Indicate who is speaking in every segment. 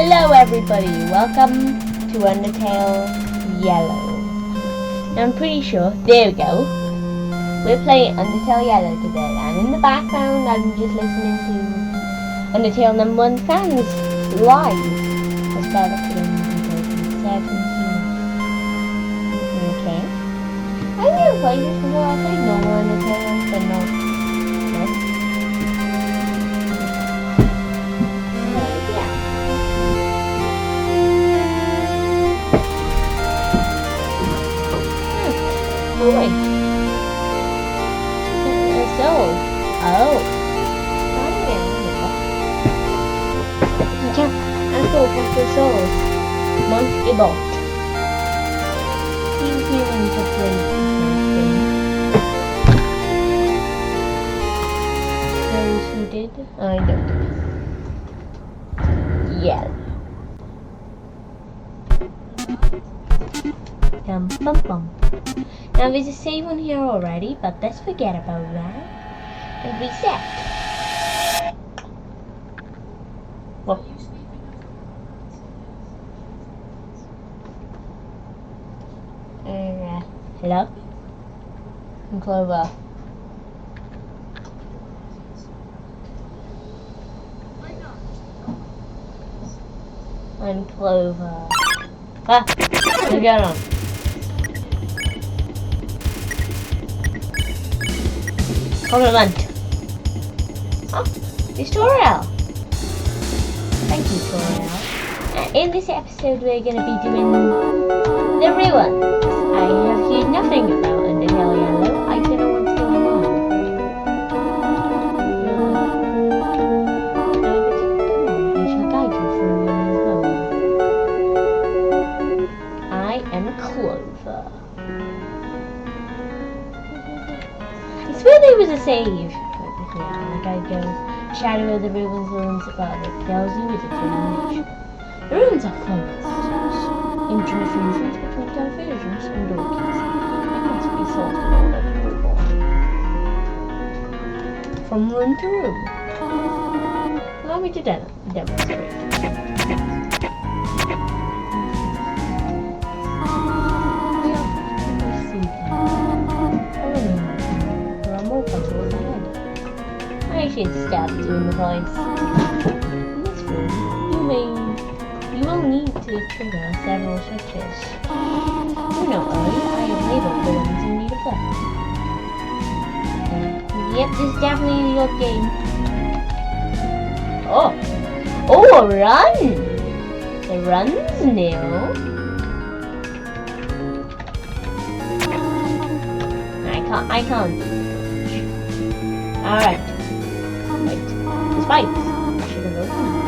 Speaker 1: Hello everybody, welcome to Undertale Yellow. Now I'm pretty sure, there we go. We're playing Undertale Yellow today, and in the background I'm just listening to Undertale #1 fans live. That's better than 2017. Okay. I've never played this before. I played normal Undertale, but not this. Oh wait. Souls. Oh. You can't ask for souls. Monkey bot. Seems me when to play those who did. I don't. Yeah. Bum bum bum. Now there's a save on here already, but let's forget about that and reset. Well, hello? I'm Clover. I'm Clover. Ah! What's going on? Compliment. Oh, tutorial. Thank you, tutorial. In this episode, we're going to be doing the ruins. I have heard nothing about Undertale Yellow. I don't know what's going on. I shall guide you through the home. I am Clover. I swear there was a save. Like I go, shadow of the ruins learns about it, tells you with determination. The ruins are full of monsters, ancient fusions between confusions and dorkies. It must be solved in order to move on. From room to room. Allow me to demonstrate. I should stop doing the voice. In this room, you will need to trigger several switches. Do not worry, I have labeled the ones you need to play. Yep, this is definitely your game. Oh, a run! The run's new. I can't. Alright. Wait. The spikes. I should have opened them.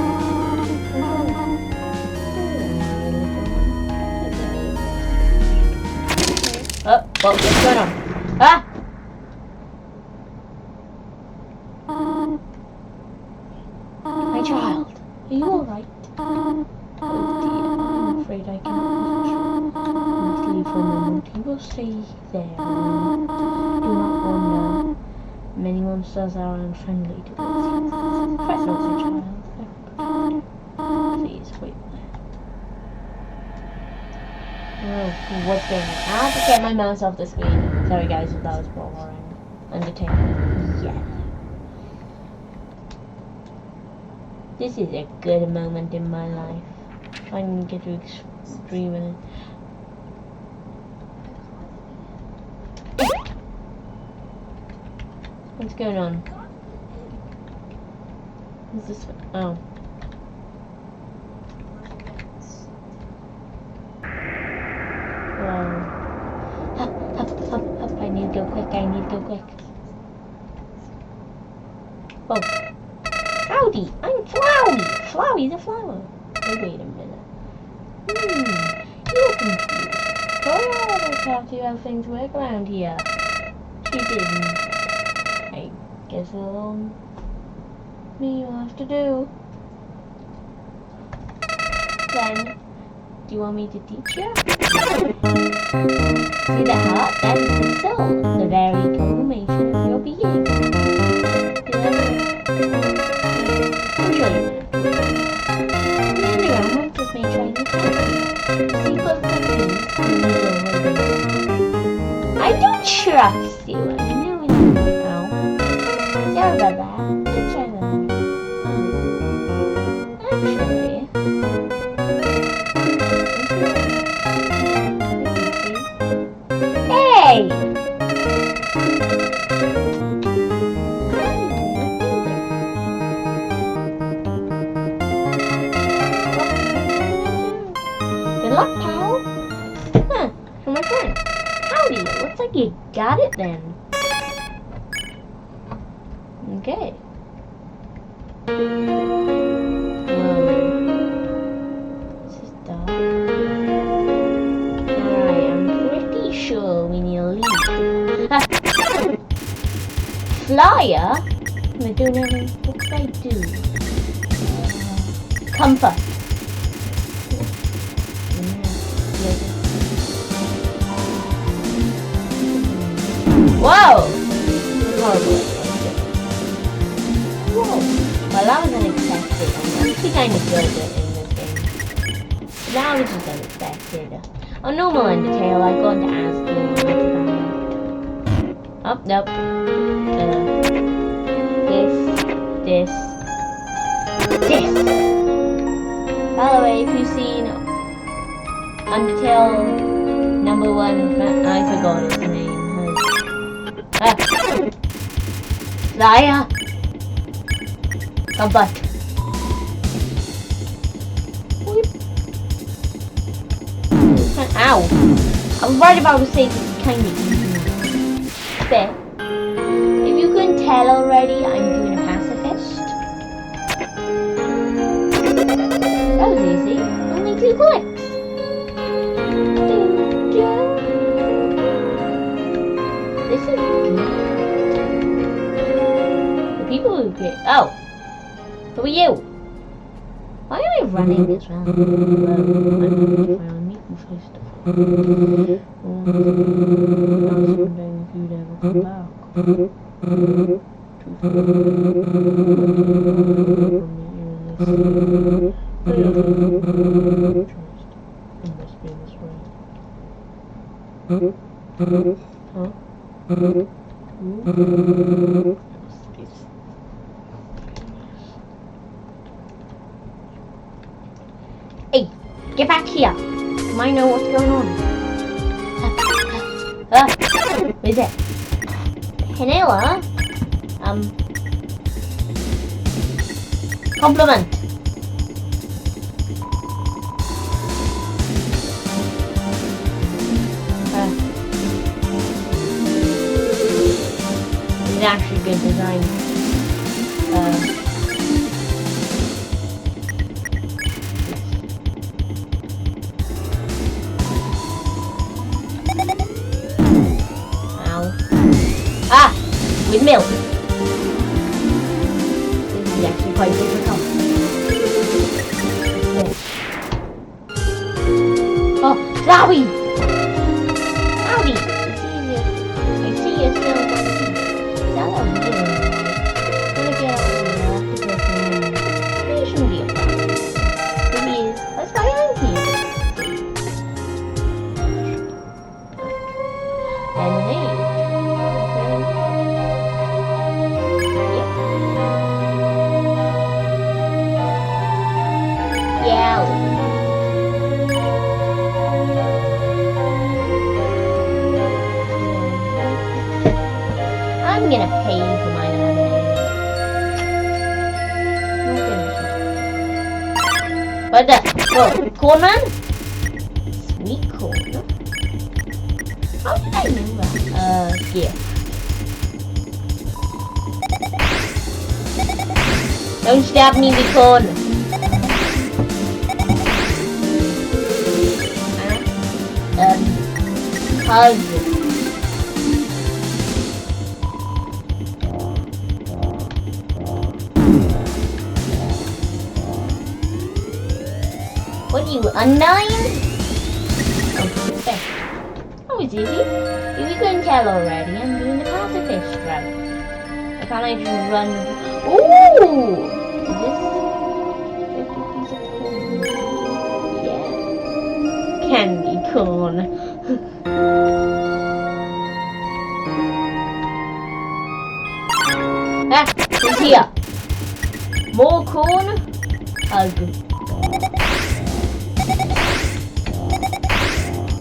Speaker 1: Oh, what's going on? Ah! My child, are you alright? Oh dear, I'm afraid I cannot reach you. Let's leave for a moment. He will stay there. Do not wander. Many monsters are unfriendly to those. Press not your child. Please wait. Oh, what's going on? I have to get my mouse off the screen. Sorry guys if that was boring. Undertale. Yeah. This is a good moment in my life. I can get to stream it. What's going on? What's this one? Oh. Whoa. Hup, hup, hup, hup. I need to go quick. Oh. Howdy! I'm Flowey! Flowey's a flower. Oh, wait a minute. You're confused. Tori always taught you how things work around here. She didn't. I guess me you'll have to do. Then, do you want me to teach you? See the heart? That is the soul, the very culmination of your being. I'll show you. In the underground, trust you. I know it. Oh. Sorry about that. Let's try that. Actually. Hey! Good luck, pal. Huh, for my friend. Howdy, looks like you got it then. Okay. This is dark. Alright, I'm pretty sure we need to leave. Flyer? I don't know what I do. Comfort. Whoa! Horrible. Whoa. Well, that was unexpected. I'm actually kind of good in this game. That was just unexpected. On normal Undertale, I got to ask you what's about. Oh, nope. This. By the way, if you've seen Undertale number 1, I forgot his name. Liar! Come back. Ow! I was right about to say this is kind of easy. There. If you couldn't tell already, I'm doing a pacifist. That was easy. Only 2 clicks. This is good. The people who get. Oh! Who are you? Why am I running this round? Well, I'm going to meet you first of all. I was wondering if you'd ever come back. It must be this way. Huh? Hey, get back here! You might know what's going on. What is it? Vanilla? Compliment. It's actually good design. With milk. This is actually quite difficult. Oh, Zowie! Howdy! I see you still on the seat. Now I'm doing it. I'm gonna get out of here after this one. It shouldn't be a problem. Please, let's buy Yankee. Lemonade. I'm gonna pay for my lemonade. What the? Oh, corn man? Sweet corn. How did I know that? Gift. Don't stab me with corn. Hug. What are you, undying? Oh, that was easy. If you couldn't tell already, I'm doing the pacifist route. I can't just run. Ooh! Is this 50 piece of corn? Yeah. Candy corn. Here. More corn. Hug.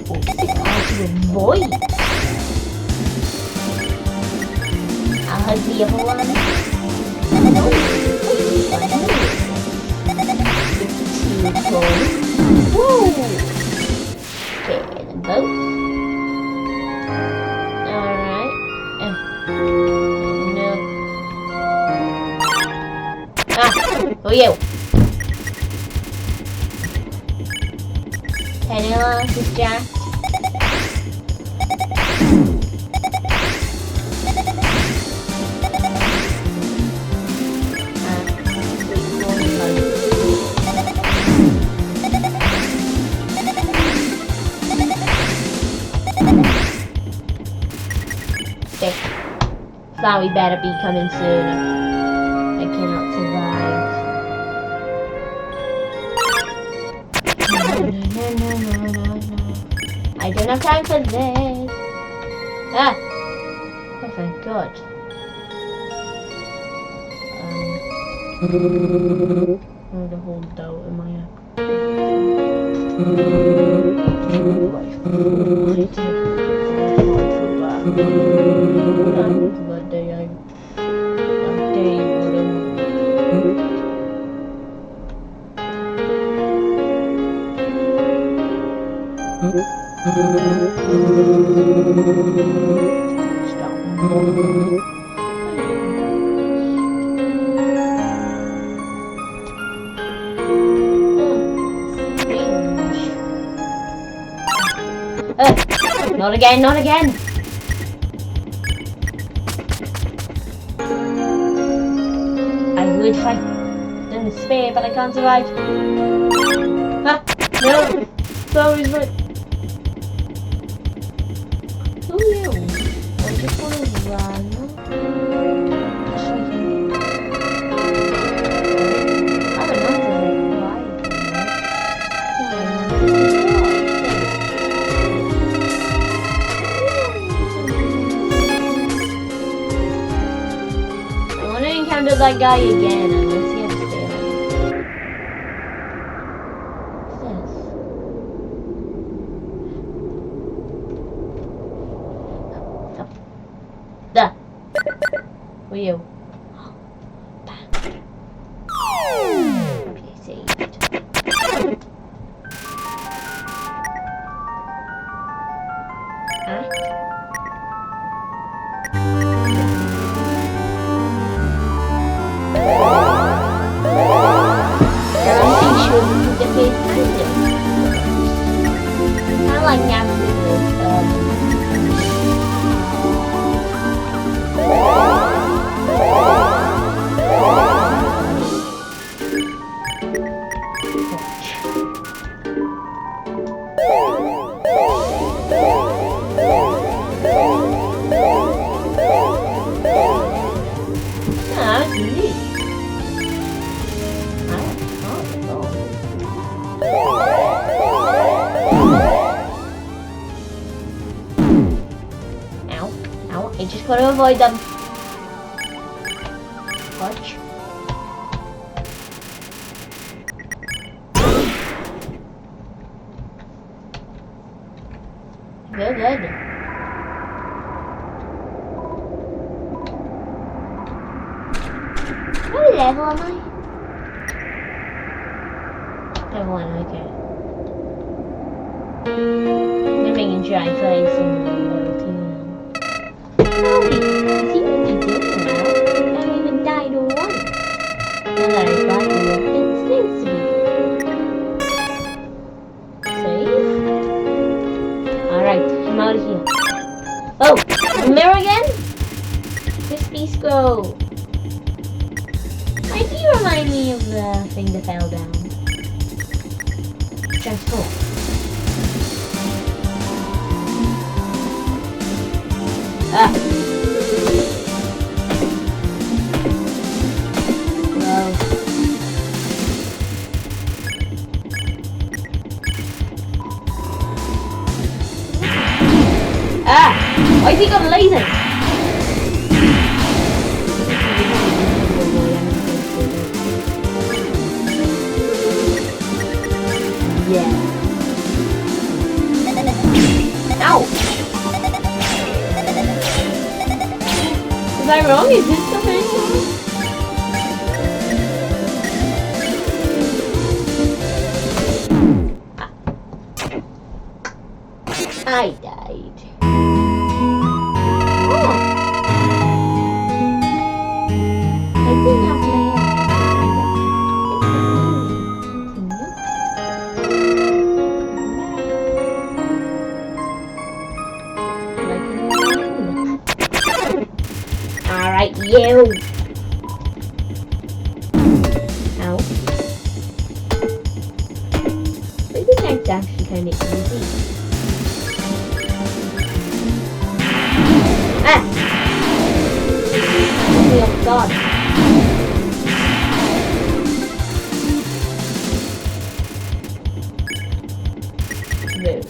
Speaker 1: Oh, it's hard to avoid. I'll hug the other one. Too cool. Woo! Okay, then both. Alright. No. Ah! Oh, you! Anyone else is jacked? Flowey better be coming sooner. I cannot survive. No. I don't have time for this. Ah! Oh, thank God. I'm gonna hold out in my Not again, not again! I would fight in the spear, but I can't survive. Ah! No! Sorry's right. Who are you? I just want to run. Just so I can... I don't know why. I want to encounter that guy again and let's see how to stay alive. What's this? There. Who are you? Okay, saved. Huh? Kind of like Napster with that's neat. Ow, I just gotta avoid them. Watch. Good. What level am I? Level 1, okay. I'm making sure I play some level 2 now. I seem to be doing well. I haven't even died once. Now that I got you, it's nice to be. Save? Alright, I'm out of here. Oh! The mirror again? Crispy scroll. Why do you remind me of the thing that fell down? Transform. Ah! Whoa. Ah! Why has he got lasers? Yeah. Ow! Was I wrong? Is this the thing? I died. Oh! I didn't have my Alright, you! Ow. I think that's actually kind of easy. Ah! Oh my god. Move.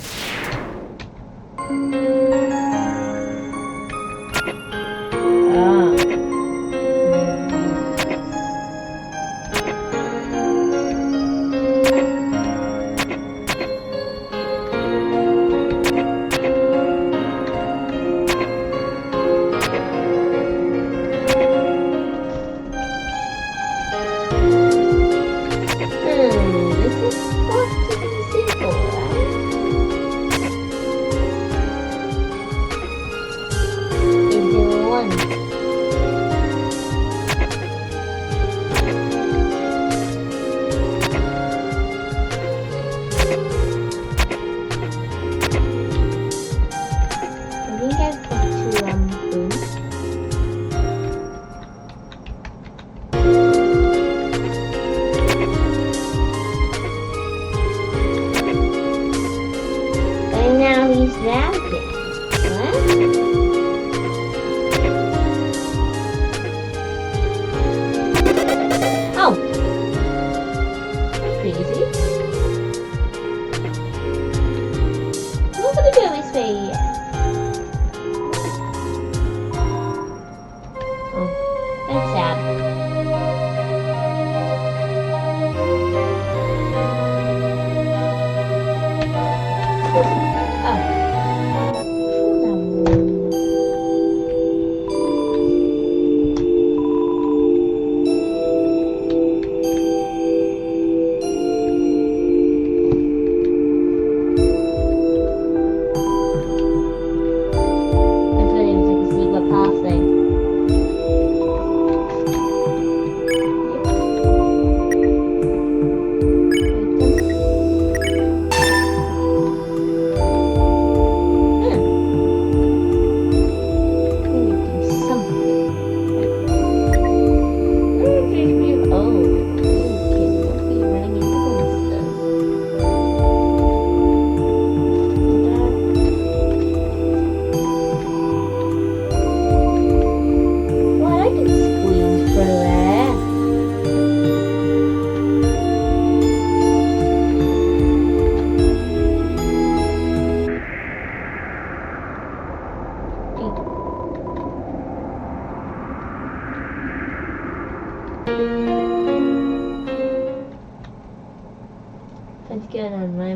Speaker 1: That's good on my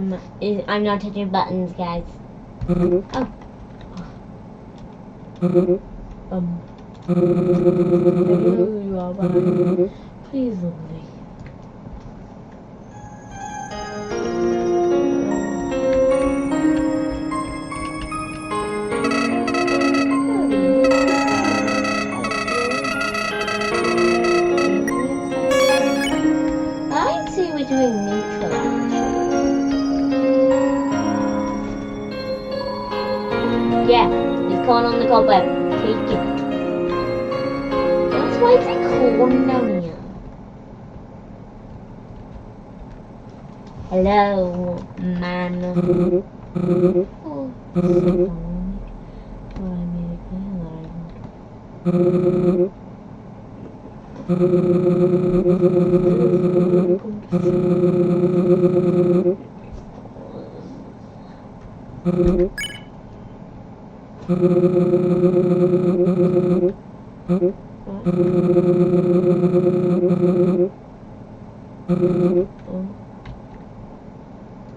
Speaker 1: I'm not touching buttons, guys. Oh. I know who you are, but please leave me. I'd say we're doing neutral, actually. Yeah, he's corn on the cobweb. Take it. That's why it's like corn down here. Hello, man. Oh, so I made it clear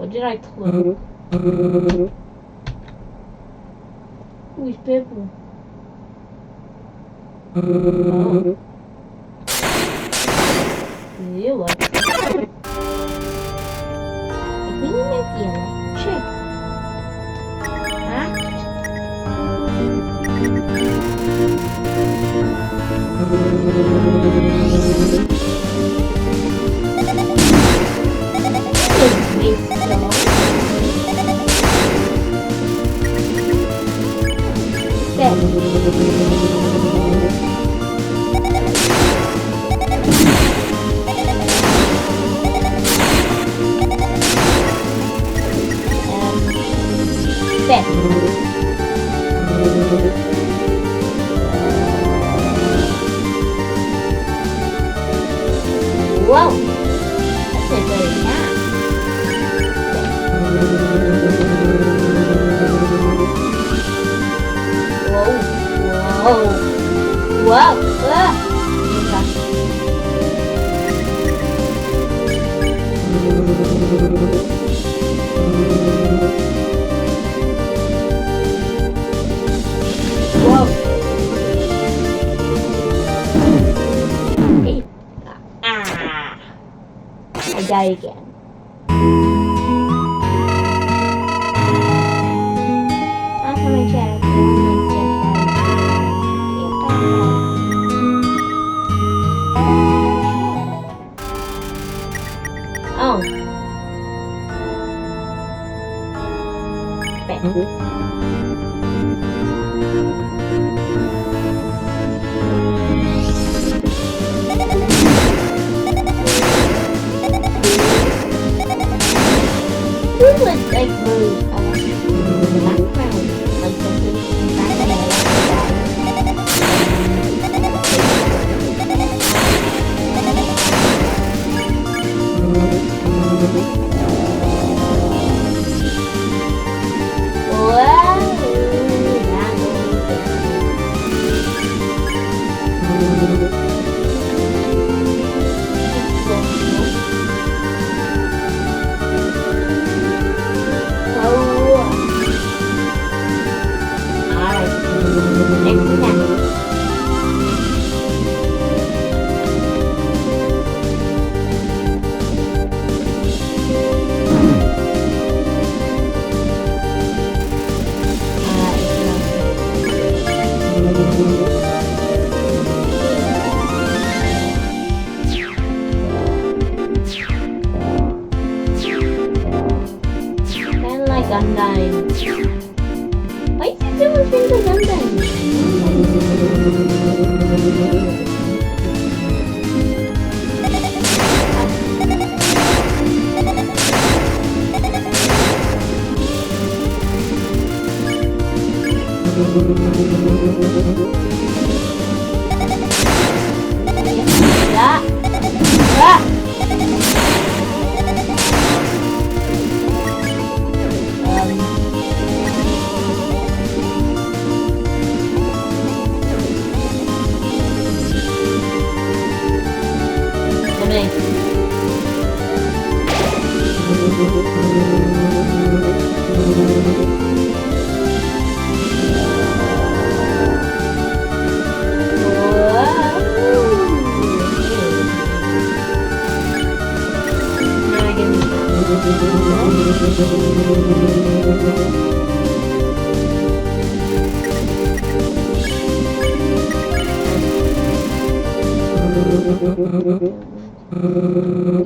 Speaker 1: What did I click? Ooh, it's purple. Oh. You what? We might be electric. Act. Whoa! That's a good nap. Whoa! Whoa! Whoa! Whoa! Okay. I died again. After my chat, oh. Bet. Who would like move the background like something Gundam. Why is it so much into Gundam?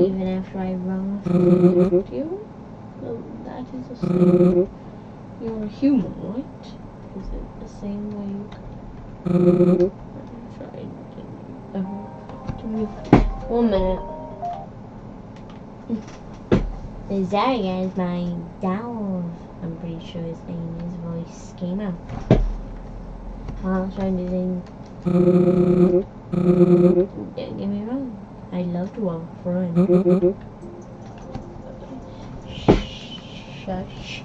Speaker 1: Even after I run with you? Well, that is the same. You're a human, right? Is it the same way you tried to me? 1 minute. Zarya is my dog. I'm pretty sure his name, his voice came out. I'll try to sing. Don't get me wrong. I love to walk front. Shush.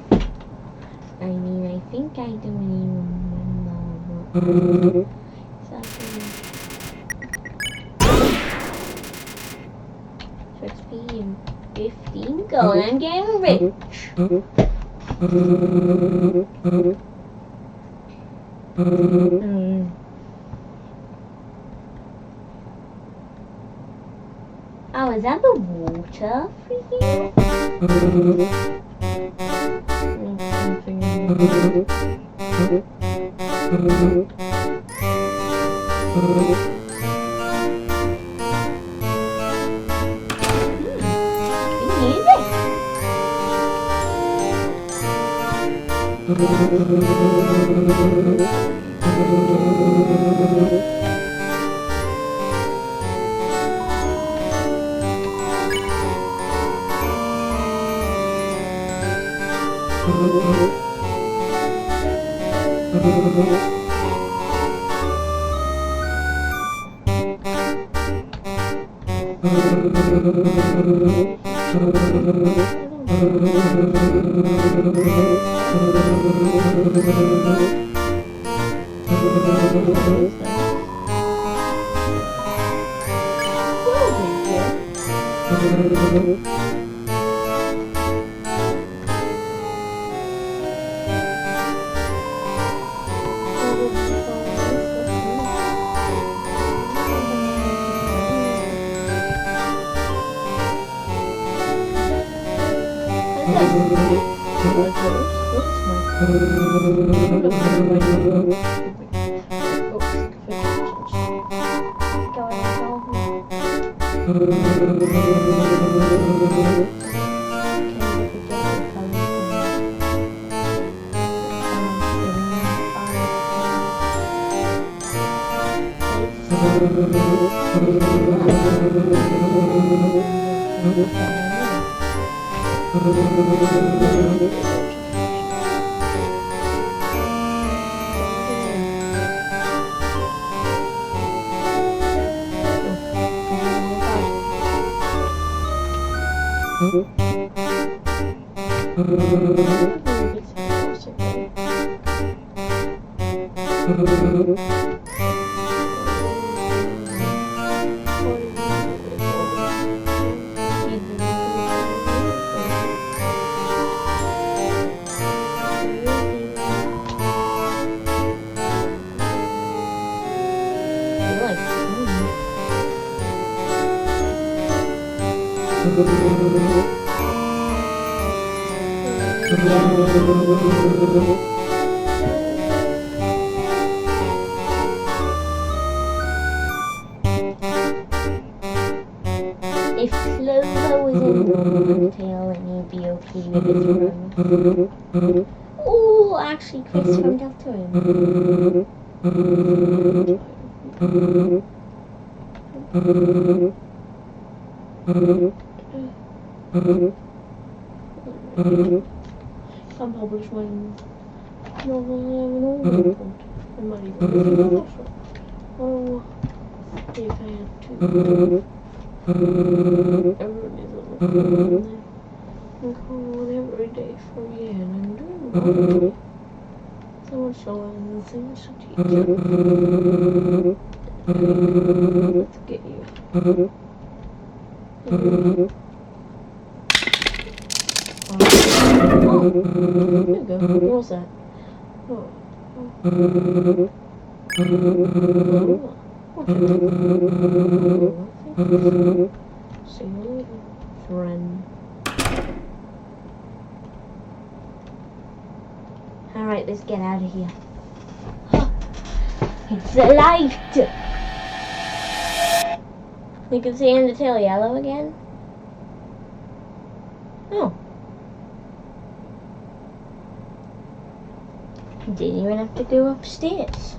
Speaker 1: I mean, I think I don't even remember exactly. So it's being 15. Go and I'm getting rich. Oh, is that the water freaking? If Clover was in Undertale, then you'd be okay with his run. Oh, actually, Chris jumped up to him. Can't publish my novel. I might even publish it. Oh, if I had to. Everyone is on the phone. I'm calling every day for a year and I'm doing well. So much to learn and so much to teach you. Let's get you. Oh, there we go. What was that? Oh. See you later, friend. Alright, let's get out of here. It's the light! You can see Undertale yellow again. Oh. Didn't even have to go upstairs.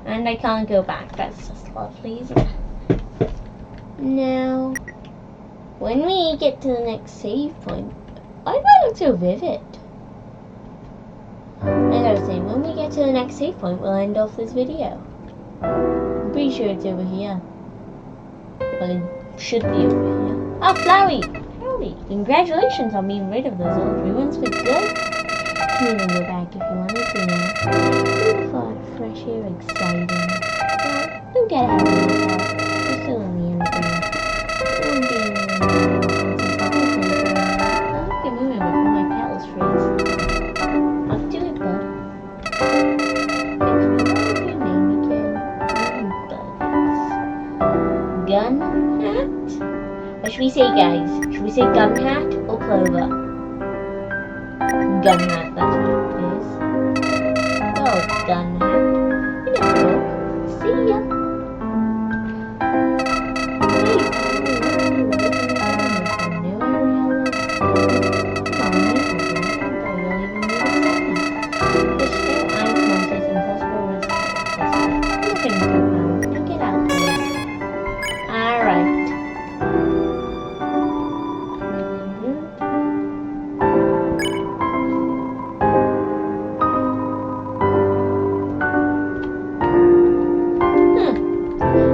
Speaker 1: And I can't go back. That's just lovely, isn't it? Now, when we get to the next save point, why do I look so vivid? I gotta say, when we get to the next save point, we'll end off this video. I'm pretty sure it's over here. Well, it should be over here. Oh, Flowey! Howdy! Congratulations on being rid of those old ruins for good. You can even go back if you wanted to now. Beautiful, fresh air, exciting. Well, don't get ahead of yourself. What should we say, guys? Should we say gun hat or Clover? Gun hat, that's what it is. Well, gun hat. You never know. See ya.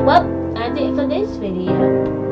Speaker 1: Well, that's it for this video.